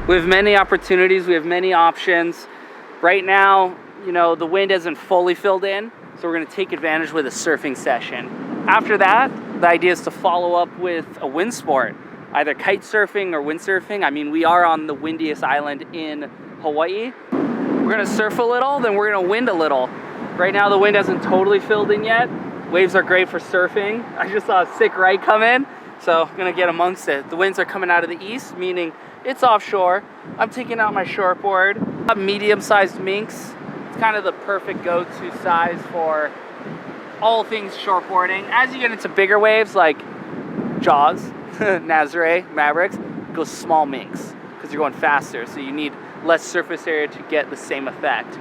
We have many opportunities, we have many options. Right now, you know, the wind isn't fully filled in, so we're gonna take advantage with a surfing session. After that, the idea is to follow up with a wind sport, either kite surfing or windsurfing. I mean, we are on the windiest island in Hawaii. We're gonna surf a little, then we're gonna wind a little. Right now, the wind hasn't totally filled in yet. Waves are great for surfing. I just saw a sick right come in, so I'm gonna get amongst it. The winds are coming out of the east, meaning it's offshore. I'm taking out my shortboard. A medium-sized minks. It's kind of the perfect go-to size for all things shortboarding. As you get into bigger waves like Jaws, Nazare, Mavericks, go small minks because you're going faster, so you need less surface area to get the same effect.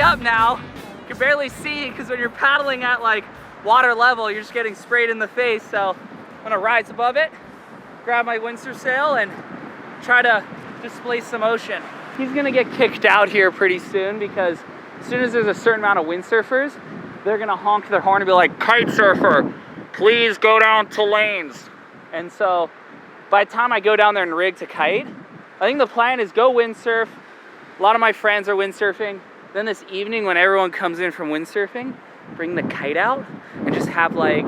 Up now. You can barely see because when you're paddling at like water level, you're just getting sprayed in the face. So I'm gonna rise above it, grab my windsurf sail, and try to displace some ocean. He's gonna get kicked out here pretty soon because as soon as there's a certain amount of windsurfers, they're gonna honk their horn and be like, "Kite surfer, please go down to lanes." And so by the time I go down there and rig to kite, I think the plan is go windsurf. A lot of my friends are windsurfing. Then this evening when everyone comes in from windsurfing, bring the kite out and just have like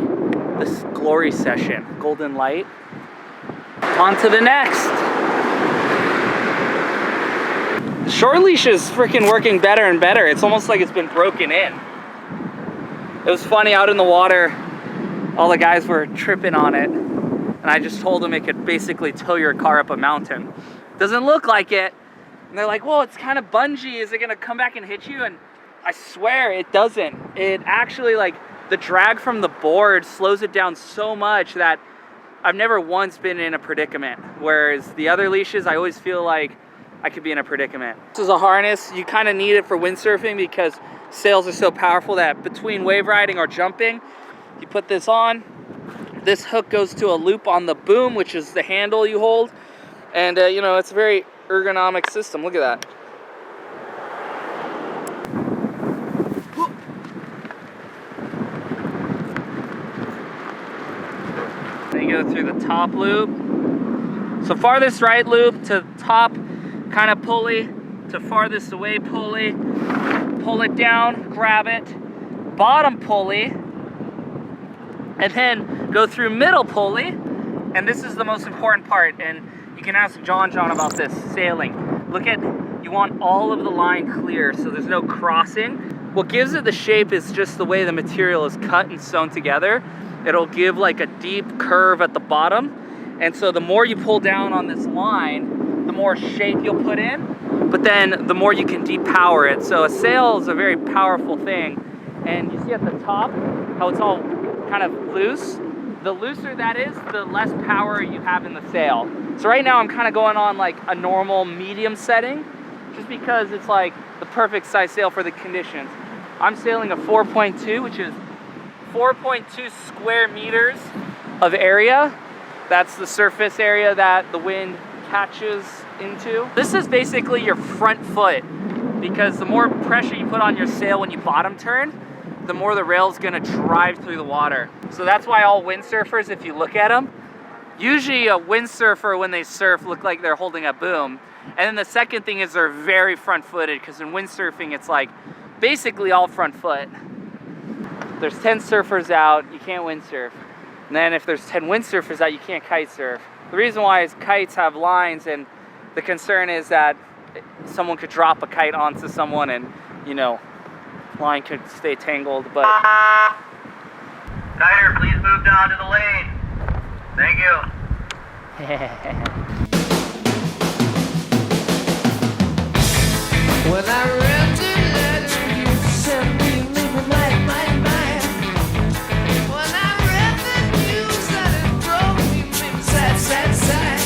this glory session, golden light. On to the next. The short leash is freaking working better and better. It's almost like it's been broken in. It was funny out in the water, all the guys were tripping on it. And I just told them it could basically tow your car up a mountain. Doesn't look like it. And they're like, well, it's kind of bungee. Is it gonna come back and hit you? And I swear it doesn't. It actually, like, the drag from the board slows it down so much that I've never once been in a predicament. Whereas the other leashes, I always feel like I could be in a predicament. This is a harness. You kind of need it for windsurfing because sails are so powerful that between wave riding or jumping, you put this on. This hook goes to a loop on the boom, which is the handle you hold. And, you know, it's a very ergonomic system. Look at that. Then you go through the top loop. So farthest right loop to top kind of pulley to farthest away pulley. Pull it down, grab it. Bottom pulley. And then go through middle pulley. And this is the most important part. And you can ask John about this, sailing. Look at, you want all of the line clear so there's no crossing. What gives it the shape is just the way the material is cut and sewn together. It'll give like a deep curve at the bottom. And so the more you pull down on this line, the more shape you'll put in, but then the more you can depower it. So a sail is a very powerful thing. And you see at the top how it's all kind of loose. The looser that is, the less power you have in the sail. So right now I'm kind of going on like a normal medium setting, just because it's like the perfect size sail for the conditions. I'm sailing a 4.2, which is 4.2 square meters of area. That's the surface area that the wind catches into. This is basically your front foot, because the more pressure you put on your sail when you bottom turn, the more the rail's gonna drive through the water. So that's why all windsurfers, if you look at them, usually a windsurfer when they surf look like they're holding a boom. And then the second thing is they're very front-footed, because in windsurfing it's like basically all front foot. If there's 10 surfers out, you can't windsurf. And then if there's 10 windsurfers out, you can't kite surf. The reason why is kites have lines, and the concern is that someone could drop a kite onto someone and, you know, line could stay tangled. But Kiter, please move down to the lane. Thank you. When I ran to let you send me moving my mind. When I read the news that it drove me sad.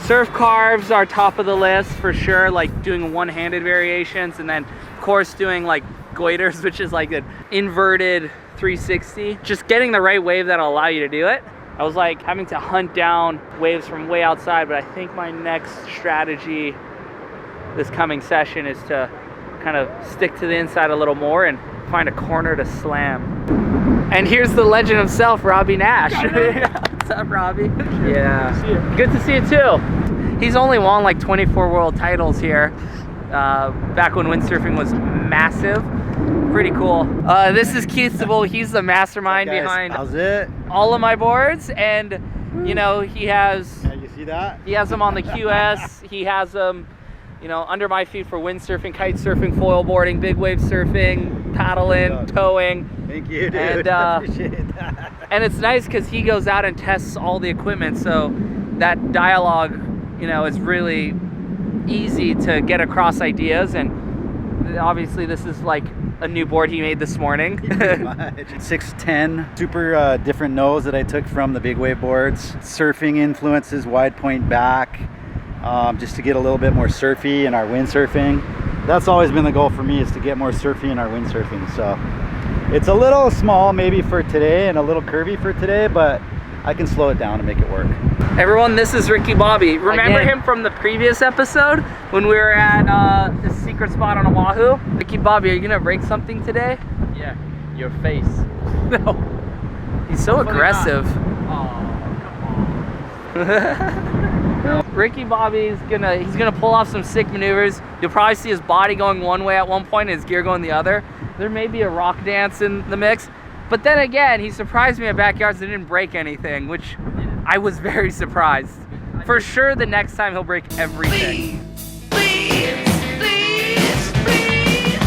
Surf carves are top of the list for sure, like doing one-handed variations, and then of course doing like goiters, which is like an inverted 360. Just getting the right wave that'll allow you to do it. I was like having to hunt down waves from way outside, but I think my next strategy this coming session is to kind of stick to the inside a little more and find a corner to slam. And here's the legend himself, Robbie Nash. What's up, Robbie? Yeah. Good to see you too. He's only won like 24 world titles here, back when windsurfing was massive. Pretty cool. This is Keith Sabol. He's the mastermind behind all of my boards, and you know, he has. Yeah, you see that? He has them on the QS. He has them, you know, under my feet for windsurfing, kite surfing, foil boarding, big wave surfing, paddling, towing. Thank you, dude. And, I appreciate that. And it's nice because he goes out and tests all the equipment, so that dialogue, you know, is really easy to get across ideas. And obviously this is like a new board he made this morning. 610, super different nose that I took from the big wave boards. Surfing influences, wide point back, just to get a little bit more surfy in our windsurfing. That's always been the goal for me, is to get more surfy in our windsurfing. So it's a little small maybe for today and a little curvy for today, but I can slow it down and make it work. Everyone, this is Ricky Bobby. Remember Again. him from the previous episode when we were at the secret spot on Oahu? Ricky Bobby, are you gonna break something today? Yeah, your face. No. He's so aggressive. Ricky Bobby's gonna pull off some sick maneuvers. You'll probably see his body going one way at one point and his gear going the other. There may be a rock dance in the mix. But then again, he surprised me at backyards and didn't break anything, which I was very surprised. For sure, the next time he'll break everything. Please, please, please. Baby.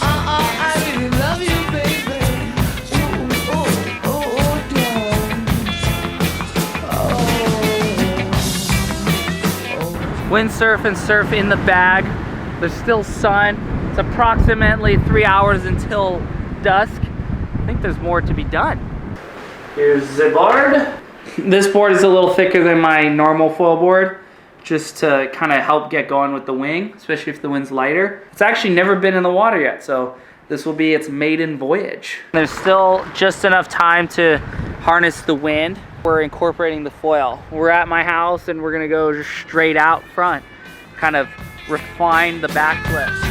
I really love you, baby. Darling. Windsurf and surf in the bag. There's still sun. It's approximately 3 hours until dusk. I think there's more to be done. Here's the board. This board is a little thicker than my normal foil board, just to kind of help get going with the wing, especially if the wind's lighter. It's actually never been in the water yet, so this will be its maiden voyage. There's still just enough time to harness the wind. We're incorporating the foil. We're at my house and we're gonna go just straight out front, kind of refine the backflips.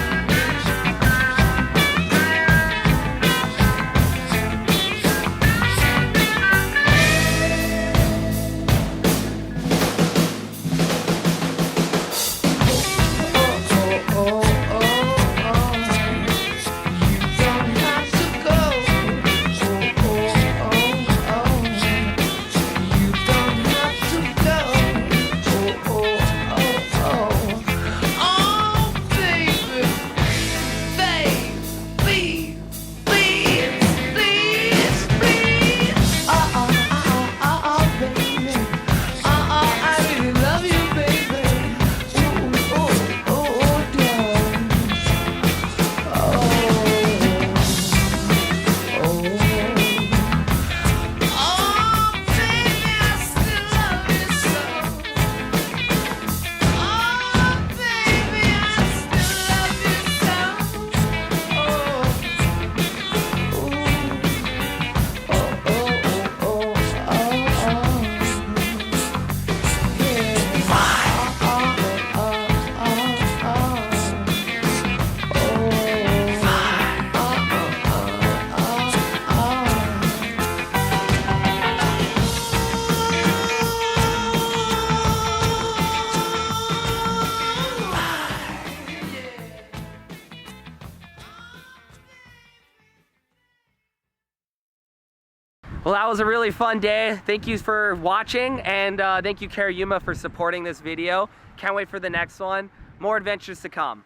Well, that was a really fun day. Thank you for watching, and thank you, Karayuma, for supporting this video. Can't wait for the next one. More adventures to come.